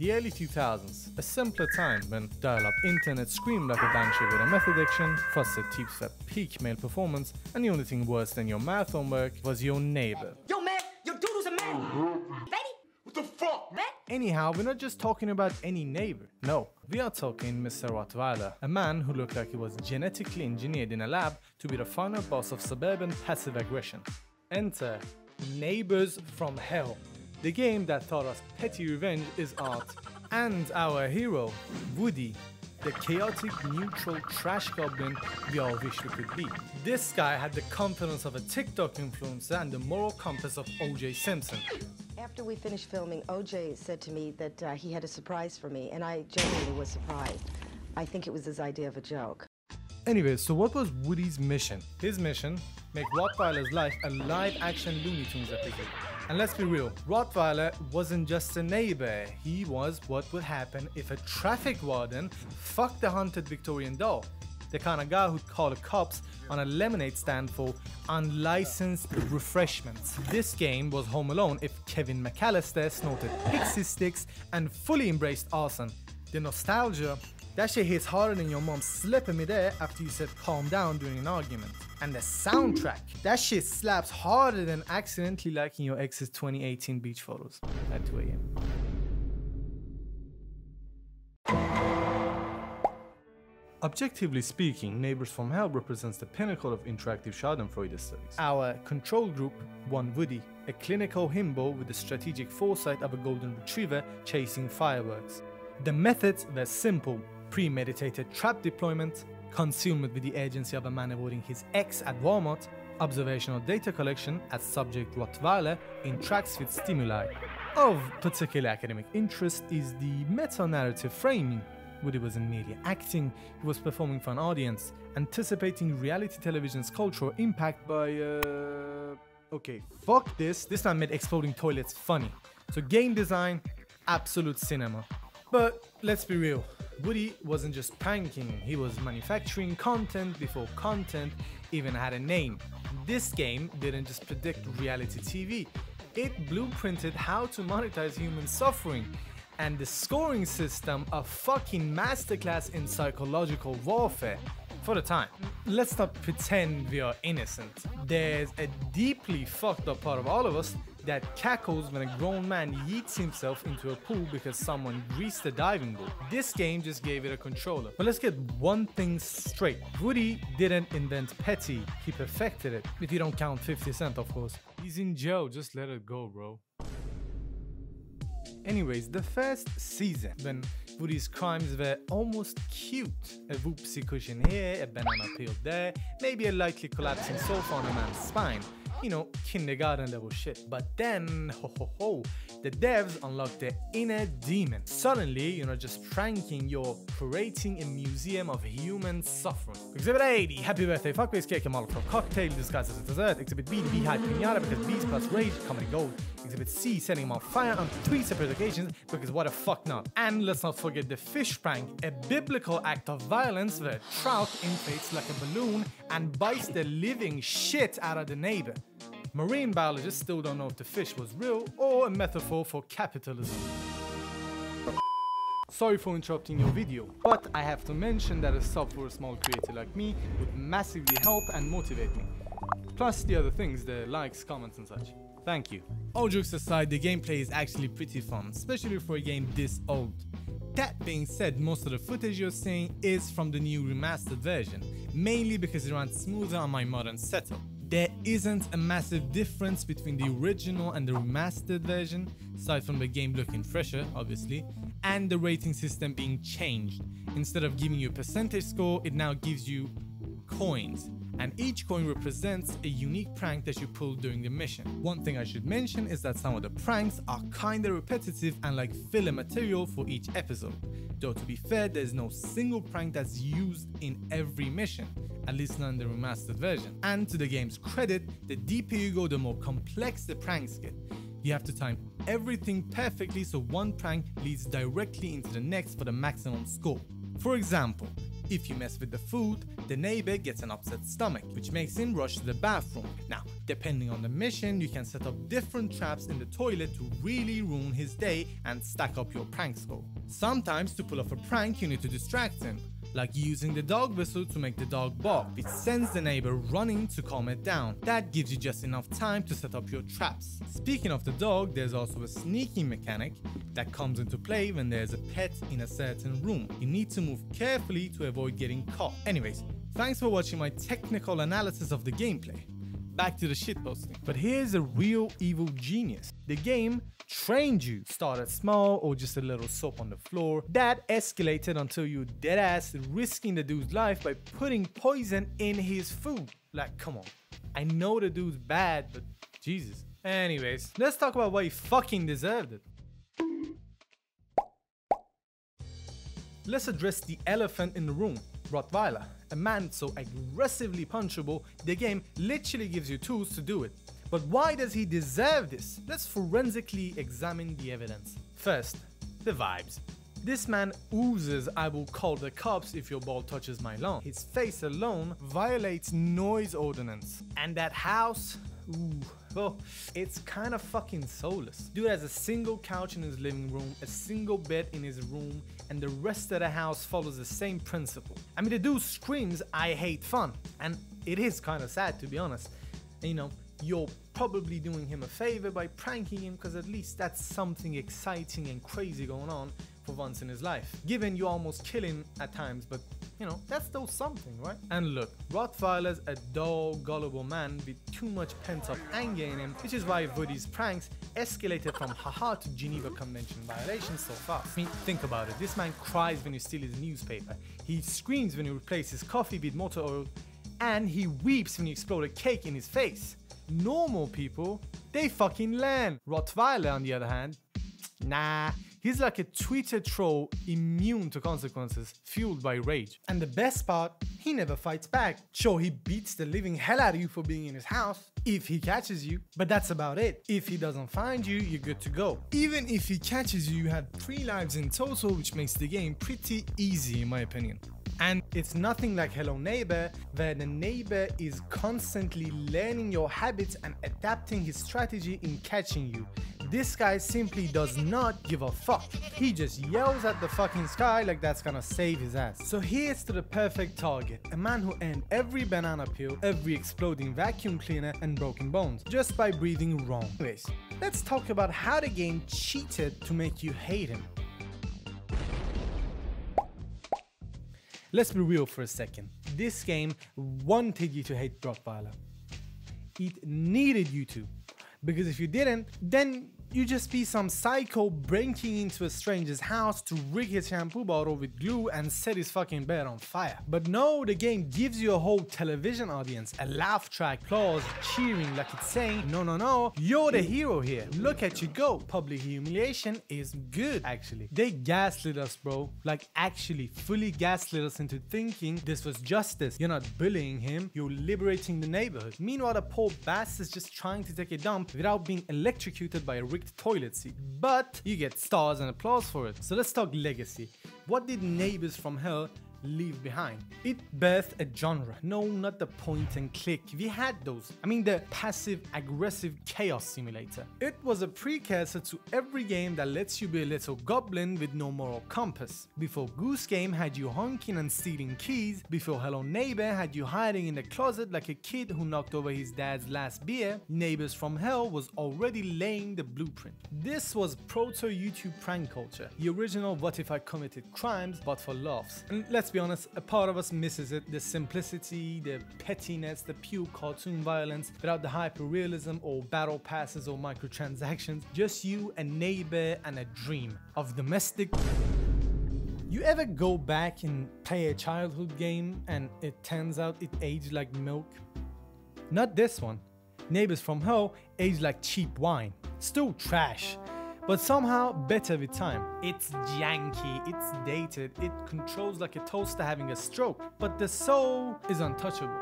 The early 2000s, a simpler time when dial-up internet screamed like a banshee with a meth addiction, frosted tips at peak male performance, and the only thing worse than your math homework was your neighbor. Yo man, your doodle's a man! Baby! What the fuck, man? Anyhow, we're not just talking about any neighbor. No, we are talking Mr. Rottweiler, a man who looked like he was genetically engineered in a lab to be the final boss of suburban passive aggression. Enter Neighbours from Hell, the game that taught us petty revenge is art. And our hero, Woody, the chaotic, neutral trash goblin we all wish we could be. This guy had the confidence of a TikTok influencer and the moral compass of O.J. Simpson. After we finished filming, O.J. said to me that he had a surprise for me, and I genuinely was surprised. I think it was his idea of a joke. Anyway, so what was Woody's mission? His mission? Make Rottweiler's life a live-action Looney Tunes episode. And let's be real, Rottweiler wasn't just a neighbor, he was what would happen if a traffic warden fucked the haunted Victorian doll. The kind of guy who'd call the cops on a lemonade stand for unlicensed refreshments. This game was Home Alone if Kevin McAllister snorted pixie sticks and fully embraced arson. The nostalgia, that shit hits harder than your mom slapping me there after you said calm down during an argument. And the soundtrack, that shit slaps harder than accidentally liking your ex's 2018 beach photos at 2 AM. Objectively speaking, Neighbours from Hell represents the pinnacle of interactive schadenfreude studies. Our control group, one Woody, a clinical himbo with the strategic foresight of a golden retriever chasing fireworks. The methods were simple: premeditated trap deployment, concealment with the agency of a man avoiding his ex at Walmart, observational data collection as subject Rottweiler interacts with stimuli. Of particular academic interest is the meta-narrative framing. Woody wasn't merely acting, he was performing for an audience, anticipating reality television's cultural impact by, okay, fuck this man made exploding toilets funny. So game design, absolute cinema. But let's be real, Woody wasn't just pranking, he was manufacturing content before content even had a name. This game didn't just predict reality TV, it blueprinted how to monetize human suffering. And the scoring system, a fucking masterclass in psychological warfare. For the time. Let's not pretend we are innocent. There's a deeply fucked up part of all of us that cackles when a grown man yeets himself into a pool because someone greased the diving board. This game just gave it a controller. But let's get one thing straight. Woody didn't invent petty, he perfected it. If you don't count 50 Cent, of course. He's in jail, just let it go, bro. Anyways, the first season, when Woody's crimes were almost cute. A whoopsie cushion here, a banana peel there, maybe a lightly collapsing sofa on a man's spine. You know, kindergarten level shit. But then, the devs unlocked their inner demon. Suddenly, you're not just pranking, you're creating a museum of human suffering. Exhibit A, the happy birthday fuckface cake and Molotov cocktail disguised as a dessert. Exhibit B, the beehive pinata because bees plus rage comedy gold. Exhibit C, setting him on fire on 3 separate occasions because what the fuck not. And let's not forget the fish prank, a biblical act of violence where a trout inflates like a balloon and bites the living shit out of the neighbor. Marine biologists still don't know if the fish was real or a metaphor for capitalism. Sorry for interrupting your video, but I have to mention that a sub for a small creator like me would massively help and motivate me. Plus the other things, the likes, comments and such. Thank you. All jokes aside, the gameplay is actually pretty fun, especially for a game this old. That being said, most of the footage you're seeing is from the new remastered version, mainly because it runs smoother on my modern setup. There isn't a massive difference between the original and the remastered version, aside from the game looking fresher, obviously, and the rating system being changed. Instead of giving you a percentage score, it now gives you coins, and each coin represents a unique prank that you pull during the mission. One thing I should mention is that some of the pranks are kinda repetitive and like filler material for each episode. Though to be fair, there's no single prank that's used in every mission, at least not in the remastered version. And to the game's credit, the deeper you go, the more complex the pranks get. You have to time everything perfectly so one prank leads directly into the next for the maximum score. For example, if you mess with the food, the neighbor gets an upset stomach, which makes him rush to the bathroom. Now, Depending on the mission, you can set up different traps in the toilet to really ruin his day and stack up your prank score. Sometimes to pull off a prank, you need to distract him, like using the dog whistle to make the dog bark, which sends the neighbor running to calm it down. That gives you just enough time to set up your traps. Speaking of the dog, there's also a sneaking mechanic that comes into play when there's a pet in a certain room. You need to move carefully to avoid getting caught. Anyways, thanks for watching my technical analysis of the gameplay. Back to the shitposting. But here's a real evil genius. The game trained you. Started small or just a little soap on the floor. That escalated until you deadass risking the dude's life by putting poison in his food. Like, come on. I know the dude's bad, but Jesus. Anyways, let's talk about why he fucking deserved it. Let's address the elephant in the room, Rottweiler. A man so aggressively punchable, the game literally gives you tools to do it. But why does he deserve this? Let's forensically examine the evidence. First, the vibes. This man oozes "I will call the cops if your ball touches my lawn." His face alone violates noise ordinance. And that house, ooh, well, it's kind of fucking soulless. Dude has a single couch in his living room, a single bed in his room, and the rest of the house follows the same principle. I mean, the dude screams, "I hate fun." And it is kind of sad, to be honest. And, you know, you're probably doing him a favor by pranking him, because at least that's something exciting and crazy going on for once in his life. Given you almost kill him at times, but you know, that's still something, right? And look, Rottweiler's a dull, gullible man with too much pent-up anger in him, which is why Woody's pranks escalated from haha to Geneva Convention violations so fast. I mean, think about it. This man cries when you steal his newspaper. He screams when you replace his coffee with motor oil, and he weeps when you explode a cake in his face. Normal people, they fucking learn. Rottweiler, on the other hand, nah. He's like a Twitter troll, immune to consequences, fueled by rage. And the best part, he never fights back. Sure, he beats the living hell out of you for being in his house, if he catches you, but that's about it. If he doesn't find you, you're good to go. Even if he catches you, you have 3 lives in total, which makes the game pretty easy in my opinion. And it's nothing like Hello Neighbor, where the neighbor is constantly learning your habits and adapting his strategy in catching you. This guy simply does not give a fuck. He just yells at the fucking sky like that's gonna save his ass. So here's to the perfect target. A man who earned every banana peel, every exploding vacuum cleaner and broken bones just by breathing wrong. Anyways, let's talk about how the game cheated to make you hate him. Let's be real for a second. This game wanted you to hate Rottweiler. It needed you to. Because if you didn't, then you just be some psycho breaking into a stranger's house to rig his shampoo bottle with glue and set his fucking bed on fire. But no, the game gives you a whole television audience, a laugh track, applause, cheering like it's saying, no, no, no, you're the hero here. Look at you go. Public humiliation is good, actually. They gaslit us, bro. Like, actually, fully gaslit us into thinking this was justice. You're not bullying him, you're liberating the neighborhood. Meanwhile, the poor bastard's just trying to take a dump without being electrocuted by a rigged toilet seat. But you get stars and applause for it. So let's talk legacy. What did Neighbours from Hell leave behind? It birthed a genre. No, not the point and click. We had those. I mean, the passive aggressive chaos simulator. It was a precursor to every game that lets you be a little goblin with no moral compass. Before Goose Game had you honking and stealing keys, before Hello Neighbor had you hiding in the closet like a kid who knocked over his dad's last beer, Neighbours from Hell was already laying the blueprint. This was proto YouTube prank culture. The original what if I committed crimes but for laughs. And let's be honest, a part of us misses it. The simplicity, the pettiness, the pure cartoon violence without the hyper-realism or battle passes or microtransactions. Just you, a neighbor, and a dream of domestic. You ever go back and play a childhood game and it turns out it aged like milk? Not this one. Neighbours from Hell aged like cheap wine. Still trash, but somehow better with time. It's janky, it's dated, it controls like a toaster having a stroke, but the soul is untouchable.